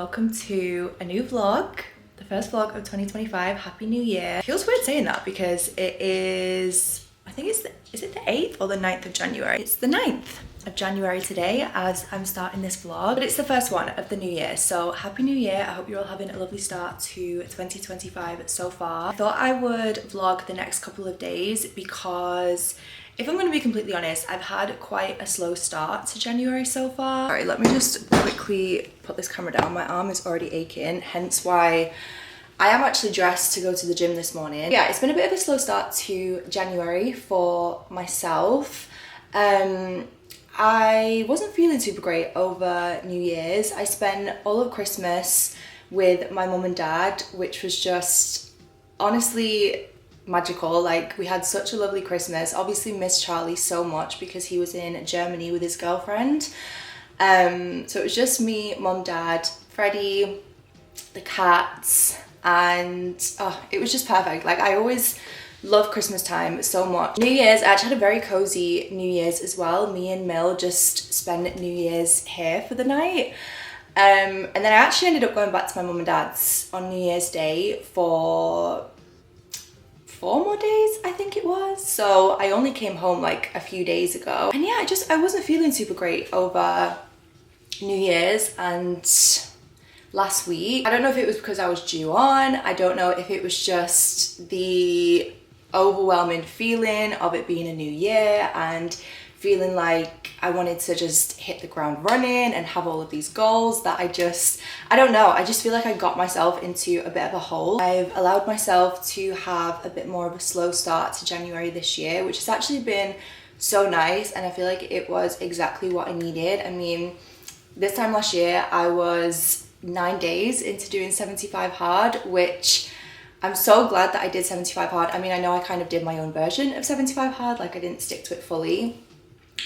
welcome to a new vlog, the first vlog of 2025. Happy New Year. It feels weird saying that because it is, I think it's, is it the 8th or the 9th of January? It's the 9th of January today as I'm starting this vlog, but it's the first one of the new year. So happy new year. I hope you're all having a lovely start to 2025 so far. I thought I would vlog the next couple of days because if I'm going to be completely honest, I've had quite a slow start to January so far. Sorry, let me just quickly put this camera down. My arm is already aching, hence why I am actually dressed to go to the gym this morning. Yeah, it's been a bit of a slow start to January for myself. I wasn't feeling super great over New Year's. I spent all of Christmas with my mum and dad, which was just honestly magical. Like, we had such a lovely Christmas. Obviously missed Charlie so much because he was in Germany with his girlfriend. So it was just me, mum, dad, Freddie, the cats, and it was just perfect. Like, I always love Christmas time so much. New Year's, I actually had a very cozy New Year's as well. Me and Mill just spent New Year's here for the night. And then I actually ended up going back to my mum and dad's on New Year's Day for 4 more days, I think it was. So I only came home like a few days ago. And yeah, I wasn't feeling super great over New Year's and last week. I don't know if it was because I was due on. I don't know if it was just the overwhelming feeling of it being a new year and feeling like I wanted to just hit the ground running and have all of these goals that I don't know, I just feel like I got myself into a bit of a hole. I've allowed myself to have a bit more of a slow start to January this year, which has actually been so nice, and I feel like it was exactly what I needed. I mean, this time last year I was 9 days into doing 75 hard, which I'm so glad that I did 75 hard. I mean, I know I kind of did my own version of 75 hard, like I didn't stick to it fully.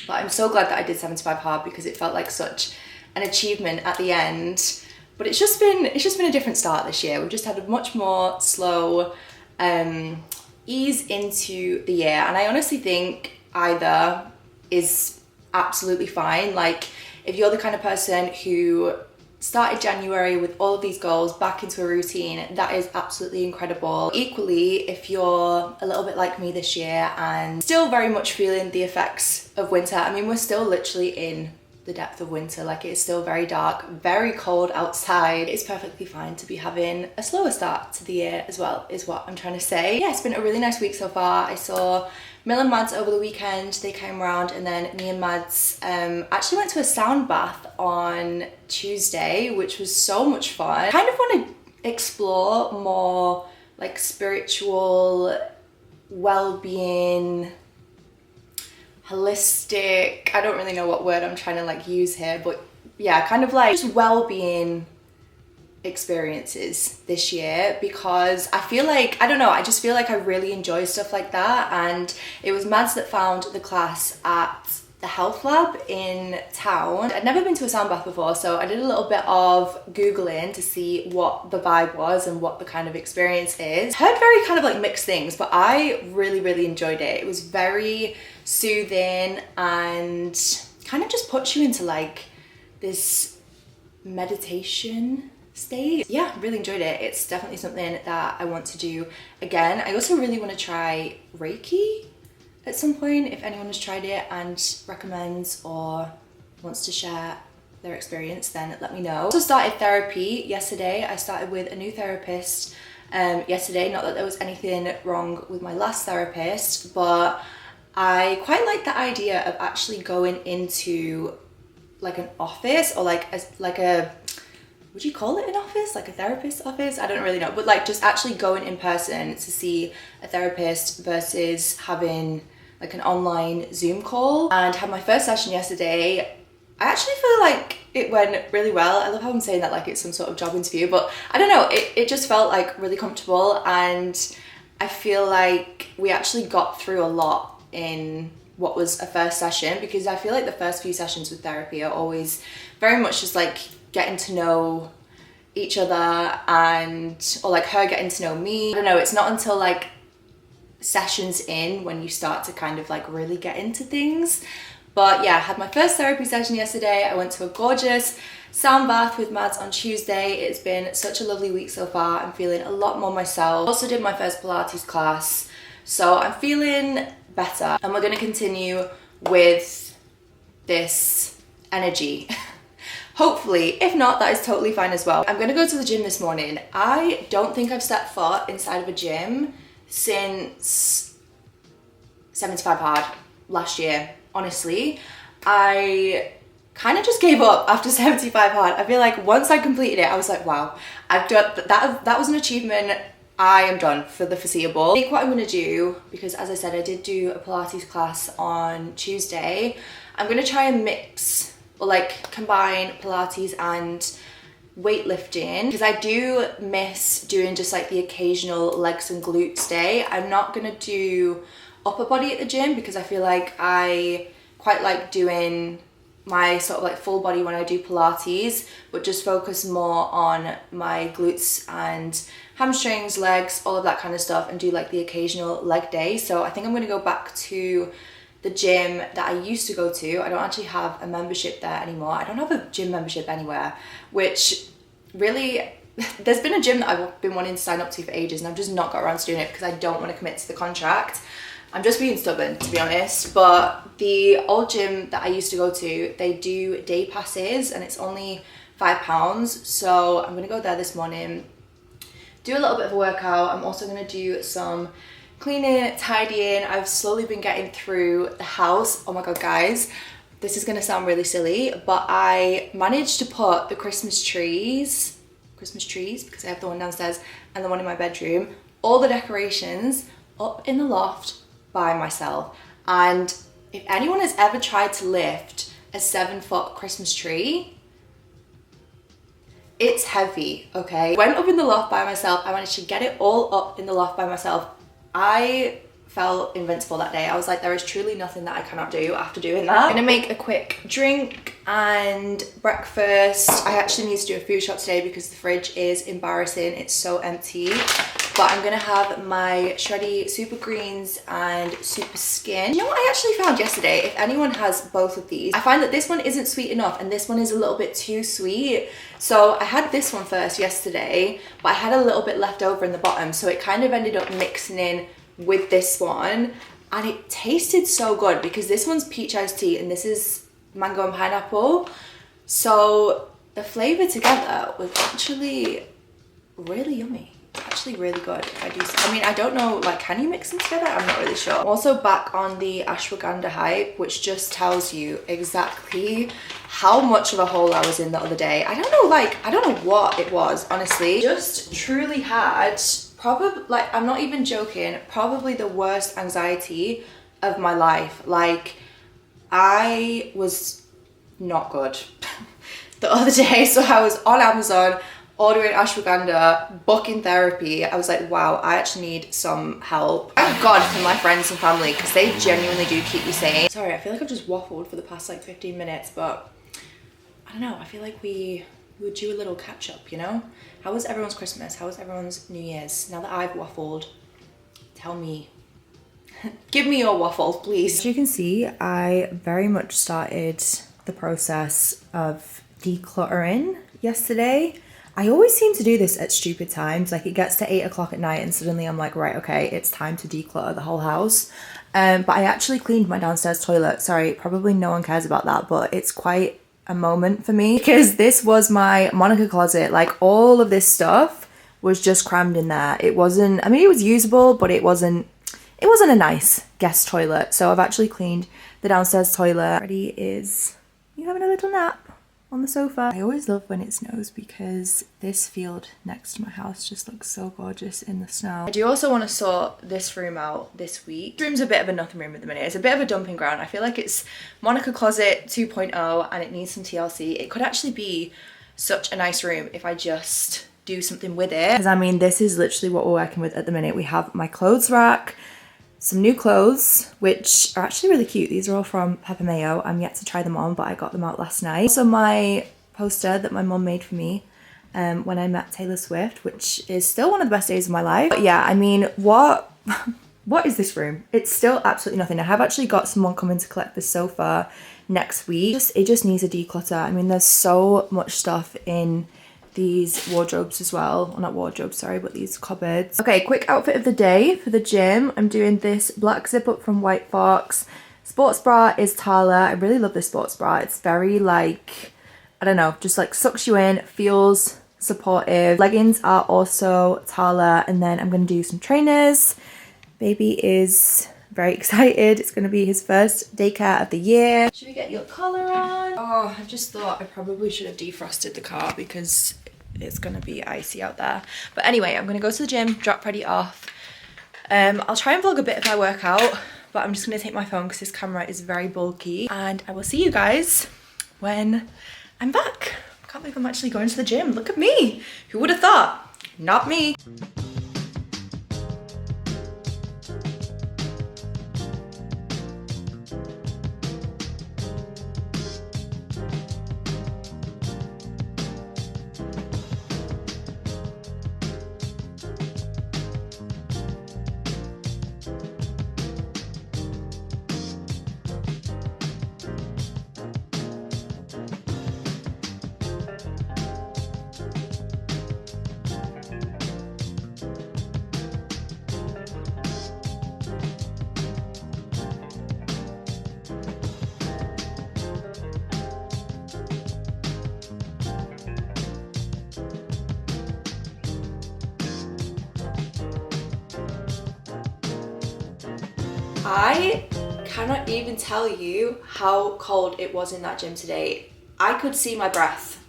But I'm so glad that I did 75 hard because it felt like such an achievement at the end. But it's just been a different start this year. We've just had a much more slow ease into the year. And I honestly think either is absolutely fine. Like, if you're the kind of person who started January with all of these goals back into a routine, that is absolutely incredible. Equally, if you're a little bit like me this year and still very much feeling the effects of winter, I mean, we're still literally in the depth of winter. Like, it's still very dark, very cold outside. It's perfectly fine to be having a slower start to the year as well, is what I'm trying to say. Yeah, it's been a really nice week so far. I saw Mill and Mads over the weekend. They came around, and then me and Mads actually went to a sound bath on Tuesday, which was so much fun. I kind of want to explore more like spiritual well-being, holistic, I don't really know what word I'm trying to like use here, but yeah, kind of like just well-being experiences this year, because I feel like, I don't know, I just feel like I really enjoy stuff like that. And it was Mads that found the class at the health lab in town. I'd never been to a sound bath before, so I did a little bit of Googling to see what the vibe was and what the kind of experience is. Heard very kind of like mixed things, but I really enjoyed it. It was very soothing and kind of just puts you into like this meditation state. Yeah, really enjoyed it. It's definitely something that I want to do again. I also really want to try Reiki at some point. If anyone has tried it and recommends or wants to share their experience, then let me know. I also started therapy yesterday. I started with a new therapist yesterday. Not that there was anything wrong with my last therapist, but I quite like the idea of actually going into like an office, or like a would you call it an office? Like a therapist office? I don't really know. But like just actually going in person to see a therapist versus having like an online Zoom call. And had my first session yesterday. I actually feel like it went really well. I love how I'm saying that like it's some sort of job interview, but I don't know. It just felt like really comfortable, and I feel like we actually got through a lot in what was a first session, because I feel like the first few sessions with therapy are always very much just like getting to know each other, or like her getting to know me. I don't know, it's not until like sessions in when you start to kind of like really get into things. But yeah, I had my first therapy session yesterday. I went to a gorgeous sound bath with Mads on Tuesday. It's been such a lovely week so far. I'm feeling a lot more myself. Also did my first Pilates class, so I'm feeling better. And we're gonna continue with this energy. Hopefully. If not, that is totally fine as well. I'm gonna go to the gym this morning. I don't think I've stepped foot inside of a gym since 75 Hard last year. Honestly, I kind of just gave up after 75 Hard. I feel like once I completed it, I was like, wow, I've done that. That was an achievement. I am done for the foreseeable. I think what I'm gonna do, because as I said, I did do a Pilates class on Tuesday. I'm gonna try and mix or like combine Pilates and weightlifting, because I do miss doing just like the occasional legs and glutes day. I'm not gonna do upper body at the gym because I feel like I quite like doing my sort of like full body when I do Pilates, but just focus more on my glutes and hamstrings, legs, all of that kind of stuff, and do like the occasional leg day. So I think I'm gonna go back to the gym that I used to go to. I don't actually have a membership there anymore. I don't have a gym membership anywhere, which really, there's been a gym that I've been wanting to sign up to for ages and I've just not got around to doing it because I don't want to commit to the contract. I'm just being stubborn, to be honest. But the old gym that I used to go to, they do day passes and it's only £5. So I'm gonna go there this morning, do a little bit of a workout. I'm also gonna do some cleaning, tidying. I've slowly been getting through the house. Oh my God, guys, this is gonna sound really silly, but I managed to put the Christmas trees, because I have the one downstairs and the one in my bedroom, all the decorations up in the loft by myself. And if anyone has ever tried to lift a 7-foot Christmas tree, it's heavy, okay? Went up in the loft by myself. I managed to get it all up in the loft by myself. I felt invincible that day. I was like, there is truly nothing that I cannot do after doing that. I'm gonna make a quick drink and breakfast. I actually need to do a food shop today because the fridge is embarrassing. It's so empty. But I'm gonna have my shreddy super greens and super skin. You know what I actually found yesterday? If anyone has both of these, I find that this one isn't sweet enough and this one is a little bit too sweet. So I had this one first yesterday, but I had a little bit left over in the bottom, so it kind of ended up mixing in with this one, and it tasted so good because this one's peach iced tea and this is mango and pineapple. So the flavor together was actually really yummy. It's actually really good if I do so. I mean, I don't know, like, can you mix them together? I'm not really sure. I'm also back on the ashwagandha hype, which just tells you exactly how much of a hole I was in the other day. I don't know, like, I don't know what it was, honestly. Just truly had probably, like, I'm not even joking, probably the worst anxiety of my life. Like, I was not good the other day. So I was on Amazon ordering ashwagandha, booking therapy. I was like, wow, I actually need some help. Thank God for my friends and family because they genuinely do keep me sane. Sorry, I feel like I've just waffled for the past like 15 minutes, but I don't know, I feel like we would do a little catch up, you know? How was everyone's Christmas? How was everyone's New Year's? Now that I've waffled, tell me. Give me your waffle, please. As you can see, I very much started the process of decluttering yesterday. I always seem to do this at stupid times. Like, it gets to 8 o'clock at night and suddenly I'm like, right, okay, it's time to declutter the whole house. But I actually cleaned my downstairs toilet. Sorry, probably no one cares about that, but it's quite a moment for me because this was my Monica closet. Like, all of this stuff was just crammed in there. It wasn't, I mean, it was usable, but it wasn't a nice guest toilet. So I've actually cleaned the downstairs toilet. Freddie is, you having a little nap on the sofa. I always love when it snows because this field next to my house just looks so gorgeous in the snow. I do also want to sort this room out this week. This room's a bit of a nothing room at the minute. It's a bit of a dumping ground. I feel like it's Monica Closet 2.0 and it needs some TLC. It could actually be such a nice room if I just do something with it. Because I mean, this is literally what we're working with at the minute. We have my clothes rack, some new clothes, which are actually really cute. These are all from Pepper Mayo. I'm yet to try them on, but I got them out last night. Also my poster that my mum made for me when I met Taylor Swift, which is still one of the best days of my life. But yeah, I mean, what what is this room? It's still absolutely nothing. I have actually got someone coming to collect this sofa next week. It just needs a declutter. I mean, there's so much stuff in these wardrobes as well. Well, not wardrobes, sorry, but these cupboards. Okay, quick outfit of the day for the gym. I'm doing this black zip up from White Fox. Sports bra is Tala. I really love this sports bra. It's very like, I don't know, just like sucks you in, feels supportive. Leggings are also Tala, and then I'm gonna do some trainers. Baby is very excited. It's gonna be his first daycare of the year. Should we get your collar on? Oh, I just thought I probably should have defrosted the car because it's gonna be icy out there. But anyway, I'm gonna go to the gym, drop Freddie off. I'll try and vlog a bit if I work out, but I'm just gonna take my phone because this camera is very bulky. And I will see you guys when I'm back. I can't believe I'm actually going to the gym. Look at me. Who would have thought? Not me. I cannot even tell you how cold it was in that gym today. I could see my breath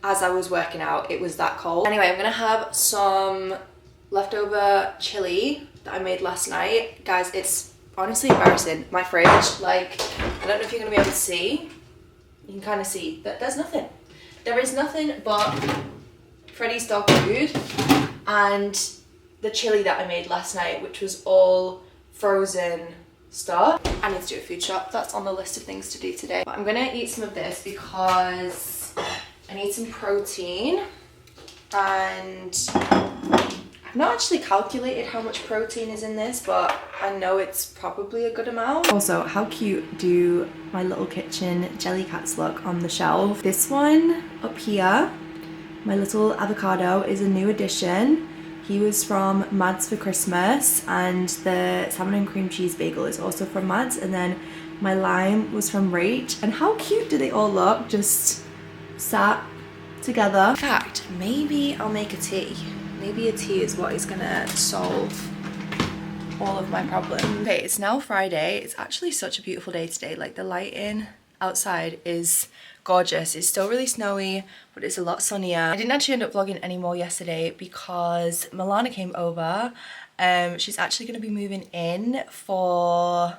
as I was working out. It was that cold. Anyway, I'm gonna have some leftover chili that I made last night. Guys, it's honestly embarrassing. My fridge, like, I don't know if you're gonna be able to see. You can kind of see that there's nothing. There is nothing but Freddie's dog food and the chili that I made last night, which was all frozen stuff. I need to do a food shop. That's on the list of things to do today. But I'm gonna eat some of this because I need some protein, and I've not actually calculated how much protein is in this, but I know it's probably a good amount. Also, how cute do my little kitchen jelly cats look on the shelf? This one up here, my little avocado, is a new addition. He was from Mads for Christmas, and the salmon and cream cheese bagel is also from Mads, and then my lime was from Rach. And how cute do they all look, just sat together. In fact, maybe I'll make a tea. Maybe a tea is what is gonna solve all of my problems. Okay, it's now Friday. It's actually such a beautiful day today. Like, the lighting outside is gorgeous. It's still really snowy, but it's a lot sunnier. I didn't actually end up vlogging any more yesterday because Milana came over. She's actually going to be moving in for,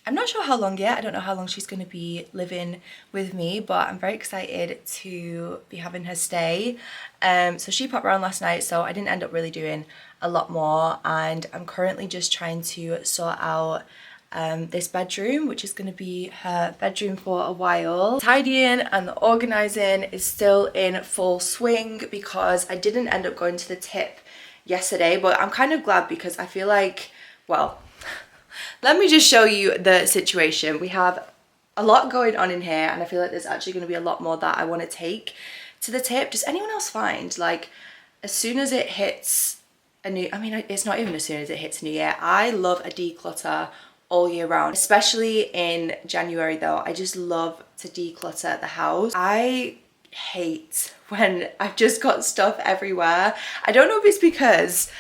I'm not sure how long yet. I don't know how long she's going to be living with me, but I'm very excited to be having her stay. So she popped around last night, so I didn't end up really doing a lot more, and I'm currently just trying to sort out this bedroom, which is going to be her bedroom for a while. Tidying and the organising is still in full swing because I didn't end up going to the tip yesterday, but I'm kind of glad because I feel like, well, let me just show you the situation. We have a lot going on in here, and I feel like there's actually going to be a lot more that I want to take to the tip. Does anyone else find, like, as soon as it hits a new, I mean, it's not even as soon as it hits New Year, I love a declutter all year round, especially in January though. I just love to declutter the house. I hate when I've just got stuff everywhere. I don't know if it's because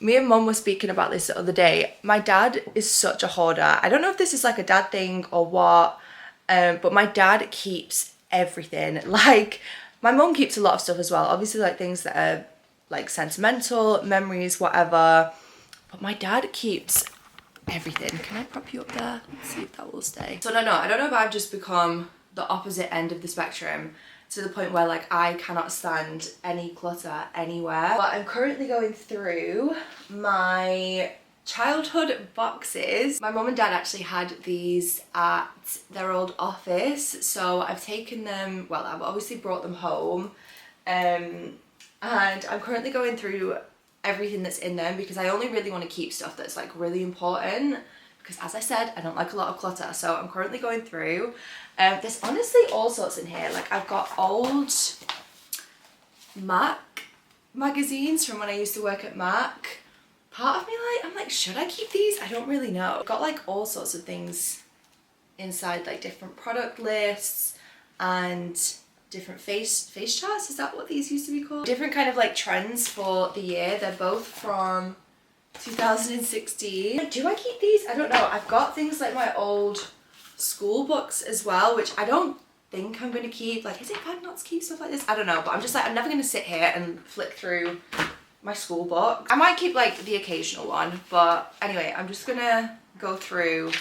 me and Mum were speaking about this the other day. My dad is such a hoarder. I don't know if this is like a dad thing or what, but my dad keeps everything. Like, my mum keeps a lot of stuff as well, obviously, like things that are like sentimental, memories, whatever, but my dad keeps everything. Can I prop you up there? Let's see if that will stay. So I don't know if I've just become the opposite end of the spectrum to the point where, like, I cannot stand any clutter anywhere. But I'm currently going through my childhood boxes. My mum and dad actually had these at their old office, so I've taken them, well, I've obviously brought them home, and I'm currently going through everything that's in them because I only really want to keep stuff that's like really important, because as I said, I don't like a lot of clutter. So I'm currently going through. There's honestly all sorts in here. Like I've got old Mac magazines from when I used to work at Mac. Part of me I'm like, should I keep these? I don't really know. I've got like all sorts of things inside, like different product lists and different face charts. Is that what these used to be called? Different kind of like trends for the year. They're both from 2016. Do I keep these? I don't know. I've got things like my old school books as well, which I don't think I'm going to keep. Like, is it bad not to keep stuff like this? I don't know, but I'm just like, I'm never going to sit here and flick through my school book. I might keep like the occasional one, but anyway, I'm just gonna go through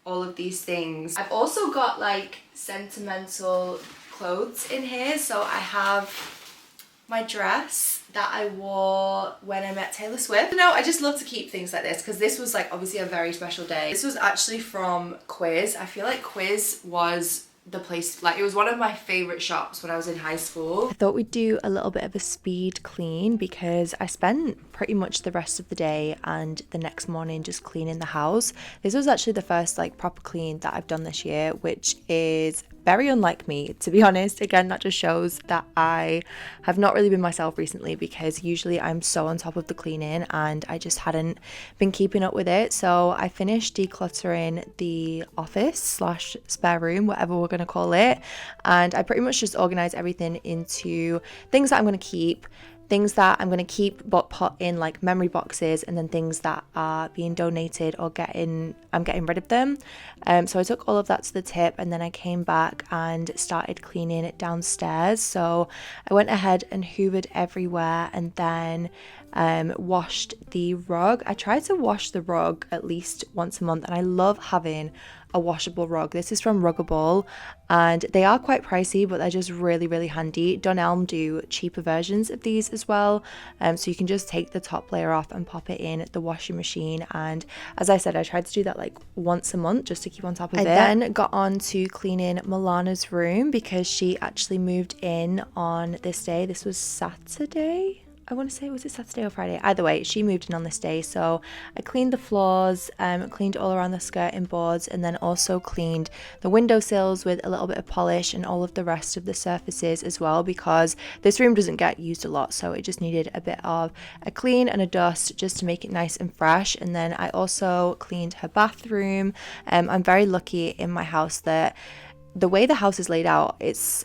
all of these things. I've also got like sentimental clothes in here. So I have my dress that I wore when I met Taylor Swift. No, I just love to keep things like this because this was like obviously a very special day. This was actually from Quiz. I feel like Quiz was the place, like it was one of my favorite shops when I was in high school. I thought we'd do a little bit of a speed clean because I spent pretty much the rest of the day and the next morning just cleaning the house. This was actually the first like proper clean that I've done this year, which is very unlike me, to be honest. Again, that just shows that I have not really been myself recently because usually I'm so on top of the cleaning and I just hadn't been keeping up with it. So I finished decluttering the office slash spare room, whatever we're going to call it, and I pretty much just organized everything into things that I'm going to keep, things that I'm going to keep but put in like memory boxes, and then things that are being donated or I'm getting rid of them. So I took all of that to the tip, and then I came back and started cleaning it downstairs. So I went ahead and hoovered everywhere, and then washed the rug. I try to wash the rug at least once a month, and I love having a washable rug. This is from Ruggable, and they are quite pricey, but they're just really, really handy. Dunelm do cheaper versions of these as well, so you can just take the top layer off and pop it in the washing machine. And as I said, I tried to do that like once a month just to keep on top of it. I then got on to cleaning Milana's room because she actually moved in on this day. This was Saturday, I want to say. Was it Saturday or Friday? Either way, she moved in on this day. So I cleaned the floors, cleaned all around the skirting boards, and then also cleaned the windowsills with a little bit of polish and all of the rest of the surfaces as well, because this room doesn't get used a lot, so it just needed a bit of a clean and a dust just to make it nice and fresh. And then I also cleaned her bathroom. I'm very lucky in my house that the way the house is laid out,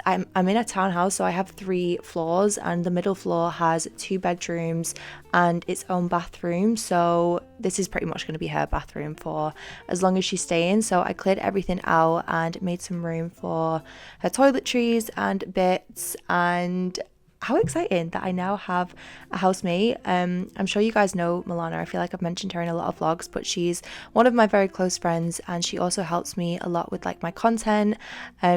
I'm in a townhouse, so I have 3 floors, and the middle floor has 2 bedrooms and its own bathroom. So this is pretty much going to be her bathroom for as long as she's staying. So I cleared everything out and made some room for her toiletries and bits. And how exciting that I now have a housemate. I'm sure you guys know Milana. I feel like I've mentioned her in a lot of vlogs, but she's one of my very close friends, and she also helps me a lot with like my content.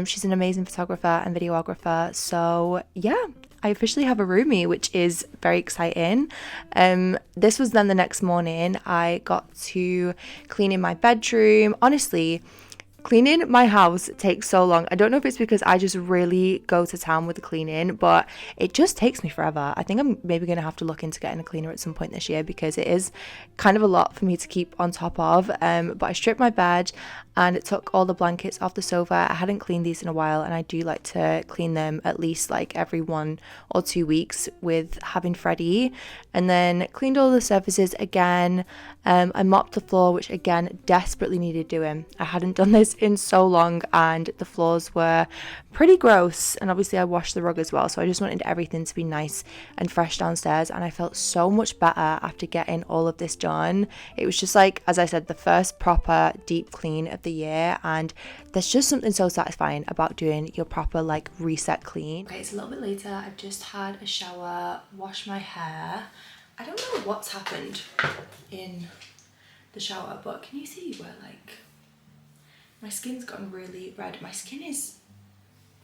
She's an amazing photographer and videographer. So yeah, I officially have a roomie, which is very exciting. This was then the next morning. I got to cleaning my bedroom. Honestly, cleaning my house takes so long. I don't know if it's because I just really go to town with the cleaning, but it just takes me forever. I think I'm maybe going to have to look into getting a cleaner at some point this year because it is kind of a lot for me to keep on top of. But I stripped my bed and it took all the blankets off the sofa. I hadn't cleaned these in a while, and I do like to clean them at least like every 1 or 2 weeks with having Freddie. And then cleaned all the surfaces again. I mopped the floor, which again desperately needed doing. I hadn't done this in so long, and the floors were pretty gross, and obviously I washed the rug as well, so I just wanted everything to be nice and fresh downstairs, and I felt so much better after getting all of this done. It was just like, as I said, the first proper deep clean of the year, and there's just something so satisfying about doing your proper like reset clean. Okay, it's a little bit later. I've just had a shower, washed my hair. I don't know what's happened in the shower, but can you see where like my skin's gotten really red? My skin is,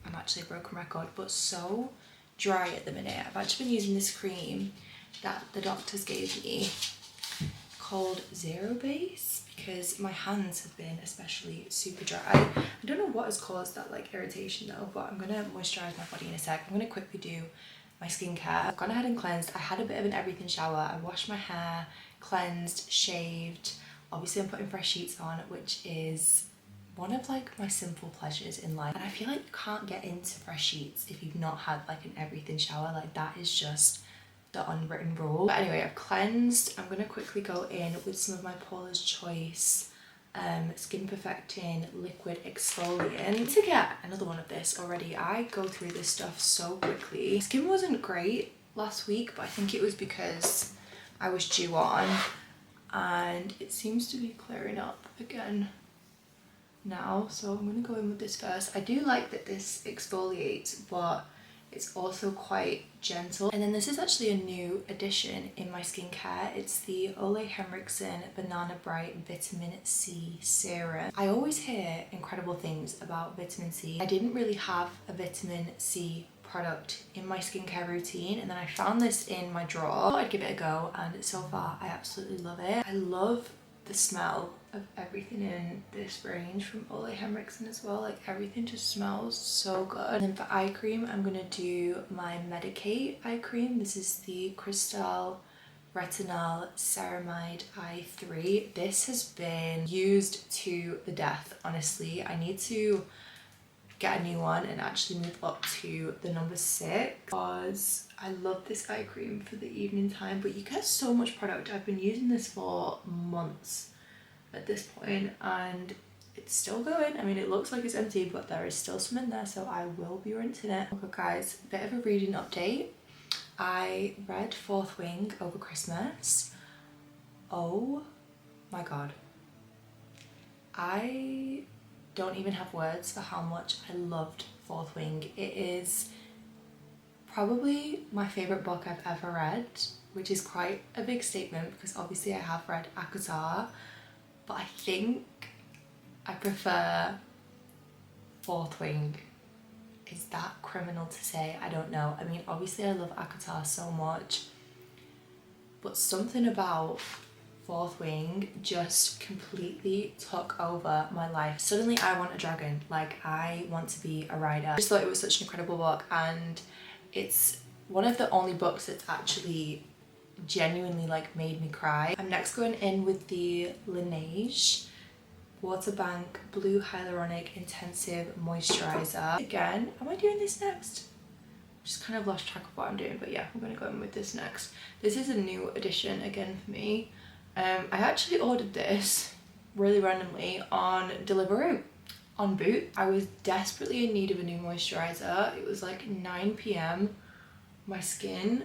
I'm actually a broken record, but so dry at the minute. I've actually been using this cream that the doctors gave me called Zero Base because my hands have been especially super dry. I don't know what has caused that like irritation though, but I'm gonna moisturize my body in a sec. I'm gonna quickly do my skincare. I've gone ahead and cleansed. I had a bit of an everything shower. I washed my hair, cleansed, shaved. Obviously I'm putting fresh sheets on, which is one of like my simple pleasures in life. And I feel like you can't get into fresh sheets if you've not had like an everything shower. Like that is just the unwritten rule. But anyway, I've cleansed. I'm gonna quickly go in with some of my Paula's Choice skin perfecting liquid exfoliant. To get another one of this already, I go through this stuff so quickly. Skin wasn't great last week, but I think it was because I was due on, and it seems to be clearing up again now, so I'm gonna go in with this first. I do like that this exfoliates, but it's also quite gentle. And then this is actually a new addition in my skincare. It's the Ole Henriksen Banana Bright Vitamin C Serum. I always hear incredible things about vitamin C. I didn't really have a vitamin C product in my skincare routine, and then I found this in my drawer. I thought I'd give it a go, and so far I absolutely love it. I love the smell of everything in this range from Ole Henriksen as well. Like everything just smells so good. And then for eye cream, I'm gonna do my MediaCityUK eye cream. This is the Crystal Retinol Ceramide Eye 3. This has been used to the death, honestly. I need to get a new one and actually move up to the number 6 because I love this eye cream for the evening time, but you get so much product. I've been using this for months at this point and it's still going. I mean, it looks like it's empty, but there is still some in there, so I will be rinsing it. Okay guys, a bit of a reading update. I read Fourth Wing over Christmas. Oh my god. I don't even have words for how much I loved Fourth Wing. It is probably my favourite book I've ever read, which is quite a big statement because obviously I have read ACOTAR, but I think I prefer Fourth Wing. Is that criminal to say? I don't know. I mean, obviously I love ACOTAR so much, but something about Fourth Wing just completely took over my life. Suddenly I want a dragon. Like, I want to be a rider. I just thought it was such an incredible book, and it's one of the only books that's actually genuinely like made me cry. I'm next going in with the Laneige Waterbank Blue Hyaluronic Intensive Moisturizer. Again, am I doing this next? Just kind of lost track of what I'm doing, but yeah, I'm gonna go in with this next. This is a new addition again for me. I actually ordered this really randomly on Deliveroo, on Boot. I was desperately in need of a new moisturizer. It was like 9 p.m. My skin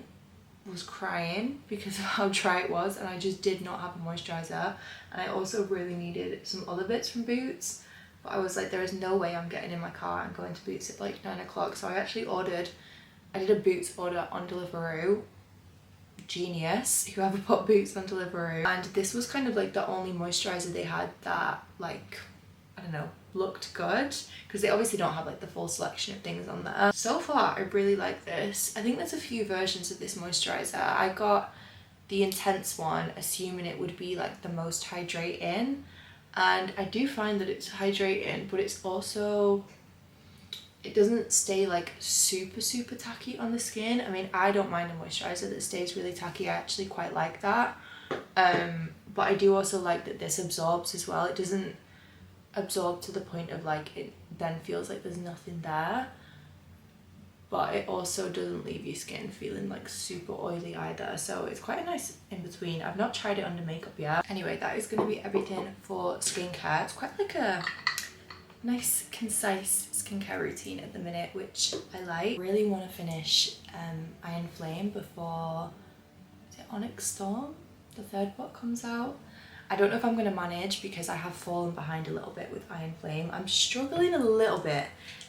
was crying because of how dry it was, and I just did not have a moisturizer. And I also really needed some other bits from Boots, but I was like, there is no way I'm getting in my car and going to Boots at like 9 o'clock. So I actually I did a Boots order on Deliveroo. Genius, whoever put Boots on Deliveroo. And this was kind of like the only moisturizer they had that, like, I don't know, looked good, because they obviously don't have like the full selection of things on there. So far I really like this. I think there's a few versions of this moisturizer. I got the intense one assuming it would be like the most hydrating, and I do find that it's hydrating, but it's also, it doesn't stay like super tacky on the skin. I mean, I don't mind a moisturizer that stays really tacky. I actually quite like that. But I do also like that this absorbs as well. It doesn't absorb to the point of like it then feels like there's nothing there, but it also doesn't leave your skin feeling like super oily either. So it's quite a nice in between. I've not tried it under makeup yet. Anyway, that is going to be everything for skincare. It's quite like a nice concise skincare routine at the minute, which I like. Really want to finish Iron Flame before, is it Onyx Storm, the 3rd book, comes out. I don't know if I'm going to manage because I have fallen behind a little bit with Iron Flame. I'm struggling a little bit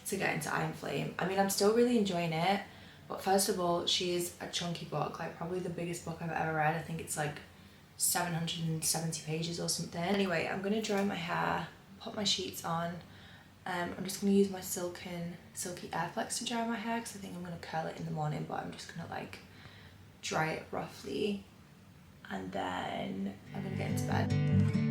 to get into Iron Flame. I mean, I'm still really enjoying it, but first of all, she is a chunky book, like probably the biggest book I've ever read. I think it's like 770 pages or something. Anyway, I'm going to dry my hair, put my sheets on. I'm just going to use my silky air flex to dry my hair because I think I'm going to curl it in the morning, but I'm just going to like dry it roughly, and then I'm going to get into bed.